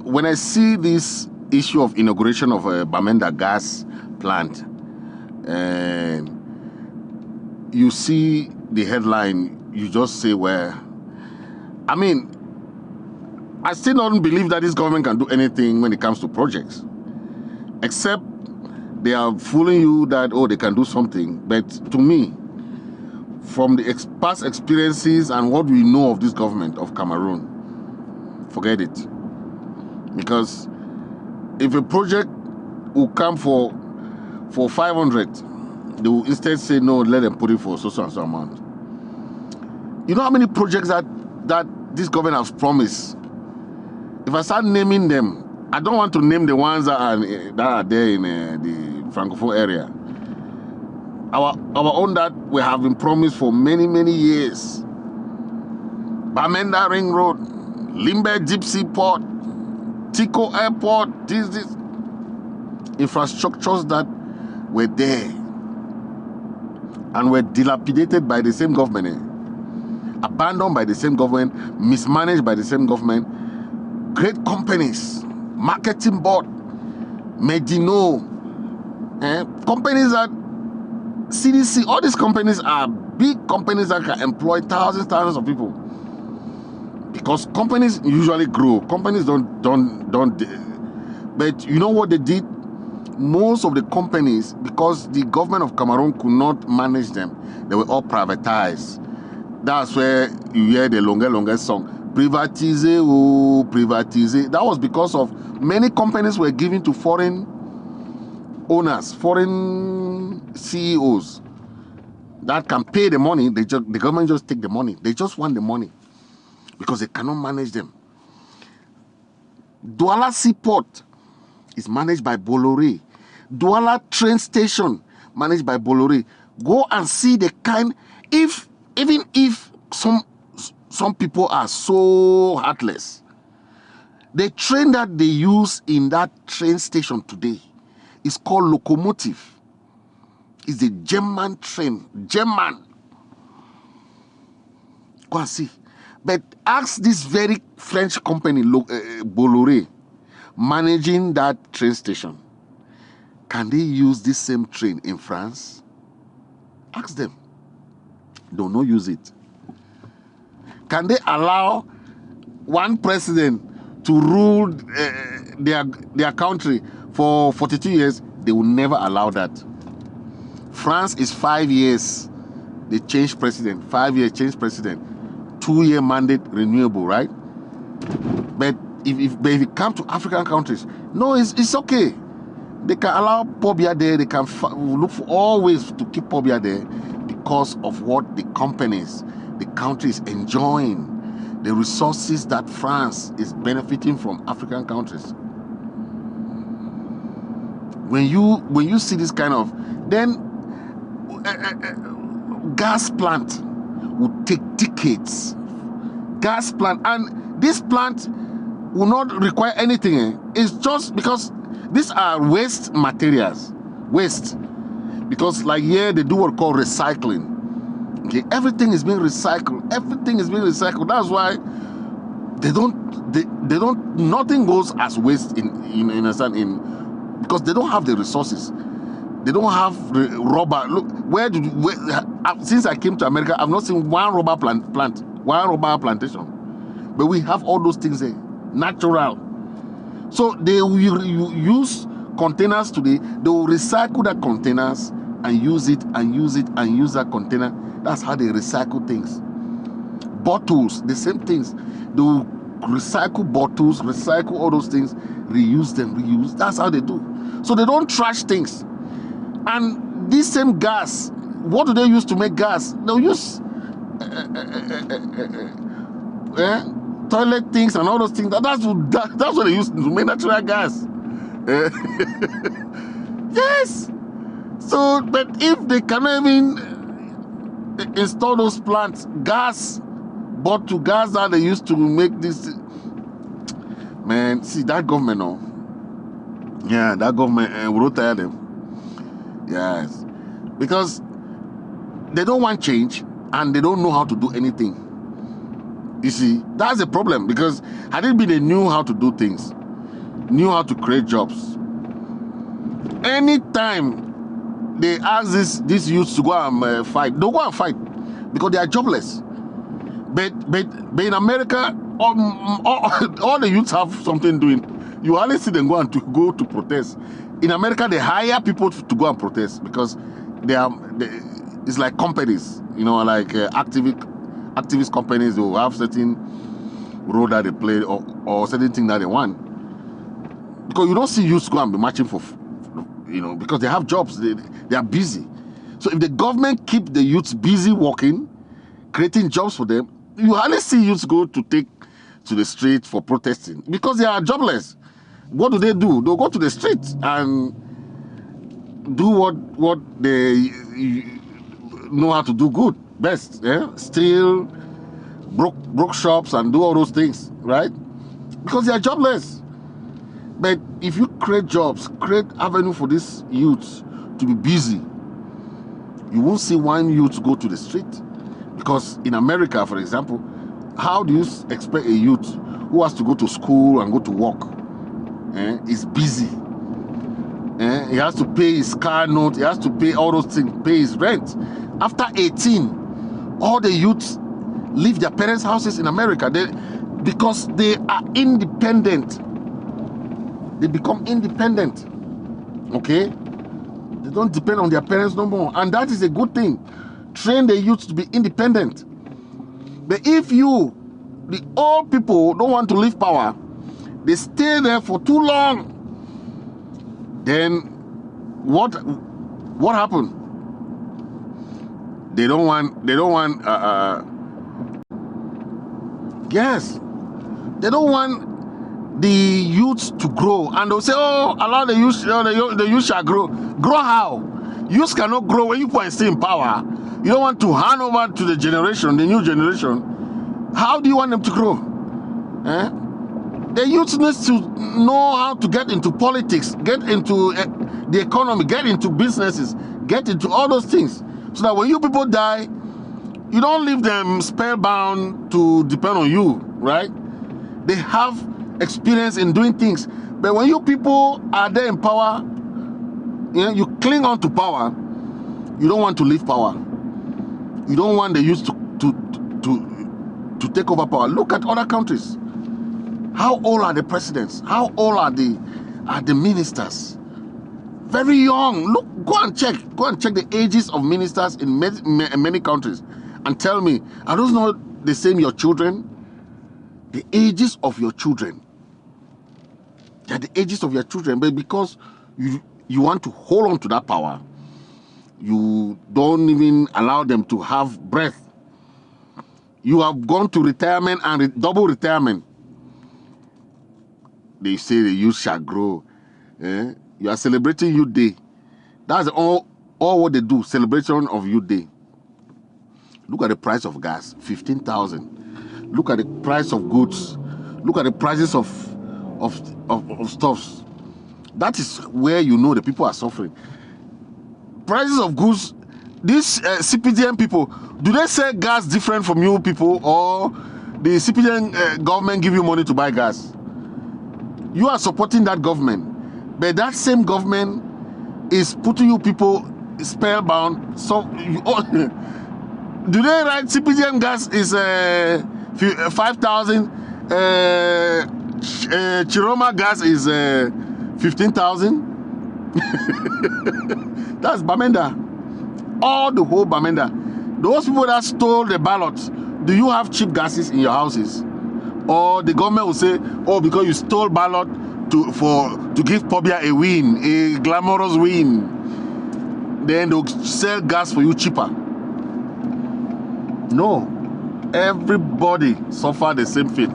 when I see this issue of inauguration of a Bamenda gas plant, and you see the headline, you just say, well, I mean, I still don't believe that this government can do anything when it comes to projects, except they are fooling you that, oh, they can do something. But to me, from the past experiences and what we know of this government of Cameroon, forget it. Because if a project will come for 500, they will instead say, no, let them put it for so and so amount. You know how many projects that this government has promised? If I start naming them, I don't want to name the ones that are there in the Francophone area. Our own that we have been promised for many years. Bamenda Ring Road, Limbe Gypsy Port, Tico Airport, this infrastructures that were there and were dilapidated by the same government, abandoned by the same government, mismanaged by the same government. Great companies, marketing board, Medino, companies that CDC, all these companies are big companies that can employ thousands of people. Because companies usually grow. Companies don't. But you know what they did? Most of the companies, because the government of Cameroon could not manage them, they were all privatized. That's where you hear the longer song. Privatize, oh, privatize. That was because of many companies were given to foreign owners, foreign CEOs that can pay the money. The government just take the money. They just want the money because they cannot manage them. Douala Seaport is managed by Bolloré. Douala train station managed by Bolloré. Go and see the kind. Even if some people are so heartless, the train that they use in that train station today is called locomotive. It's a German train. German. Go and see. But ask this very French company, Bolloré, managing that train station. Can they use this same train in France? Ask them. They will not use it. Can they allow one president to rule their country for 42 years? They will never allow that. France is 5 years. They change president. 5 years change president. 2-year mandate renewable, right? But if it comes to African countries, no, it's okay. They can allow Pobia there. They can look for all ways to keep Pobia there because of what the companies, the country is enjoying, the resources that France is benefiting from African countries. When you see this kind of, then gas plant will take decades. Gas plant, and this plant will not require anything. It's just because these are waste materials. Waste. Because like here they do what called recycling. Okay, everything is being recycled. Everything is being recycled. That's why they don't nothing goes as waste because they don't have the resources. They don't have the rubber. Look, since I came to America, I've not seen one rubber one rubber plantation. But we have all those things there, natural. So they will use containers today. They will recycle that containers and use it and use it and use that container. That's how they recycle things. Bottles, the same things. They will recycle bottles, recycle all those things, reuse them, reuse. That's how they do. So they don't trash things. And this same gas, what do they use to make gas? They'll use toilet things and all those things. That's what they use to make natural gas. Yes. So, but if they cannot even install those plants, gas, bottle gas that they used to make this, man, see that government, no. Yeah, that government will tell them. Yes, because they don't want change and they don't know how to do anything. You see, that's the problem, because had it been they knew how to do things, knew how to create jobs, anytime they ask these youths to go and fight, they'll go and fight because they are jobless. But in America, all the youths have something doing. You hardly see them go to protest. In America, they hire people to go and protest because it's like companies, like activist companies who have certain role that they play or certain thing that they want. Because you don't see youths go and be marching for, because they have jobs, they are busy. So if the government keep the youths busy working, creating jobs for them, you hardly see youths go to take to the street for protesting because they are jobless. What do? They'll go to the street and do what they know how to do good best. Yeah? Steal, broke shops and do all those things, right? Because they are jobless. But if you create jobs, create avenue for these youths to be busy, you won't see one youth go to the street. Because in America, for example, how do you expect a youth who has to go to school and go to work is busy? He has to pay his car note, he has to pay all those things, pay his rent. After 18, all the youths leave their parents' houses in America because they are independent. They become independent. Okay? They don't depend on their parents no more. And that is a good thing. Train the youth to be independent. But if the old people don't want to leave power, they stay there for too long, then what happened? They don't want yes, they don't want the youth to grow, and they'll say, oh, allow the youth, the youth shall grow. Grow how? Youth cannot grow when you are still in power. You don't want to hand over to the new generation. How do you want them to grow? The youth needs to know how to get into politics, get into the economy, get into businesses, get into all those things. So that when you people die, you don't leave them spellbound to depend on you, right? They have experience in doing things. But when you people are there in power, you cling on to power. You don't want to leave power. You don't want the youth to take over power. Look at other countries. How old are the presidents? How old are the ministers? Very young. Look, go and check the ages of ministers in many countries, and tell me, are those not the same your children? The ages of your children. They're the ages of your children, but because you want to hold on to that power, you don't even allow them to have breath. You have gone to retirement and double retirement. They say the youth shall grow. You are celebrating Youth Day. That's all what they do, celebration of Youth Day. Look at the price of gas, 15,000. Look at the price of goods. Look at the prices of stuffs. That is where you know the people are suffering. Prices of goods. These CPDM people, do they sell gas different from you people, or the CPDM government give you money to buy gas? You are supporting that government, but that same government is putting you people spellbound. So do they write CPDM gas is 5,000, Chiroma gas is 15,000? That's Bamenda. All the whole Bamenda. Those people that stole the ballots, do you have cheap gases in your houses? Or the government will say, oh, because you stole ballot to give Pobia a win, a glamorous win, then they'll sell gas for you cheaper. No. Everybody suffer the same fate.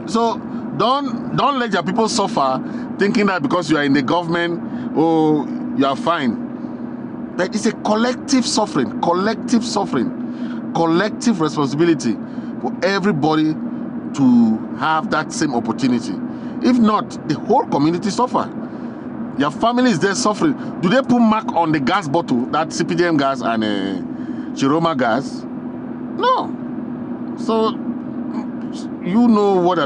So don't let your people suffer thinking that because you are in the government, oh, you are fine. But it's a collective suffering, collective responsibility for everybody to have that same opportunity. If not, the whole community suffer. Your family is there suffering. Do they put mark on the gas bottle, that CPDM gas and Chiroma gas? No. So you know what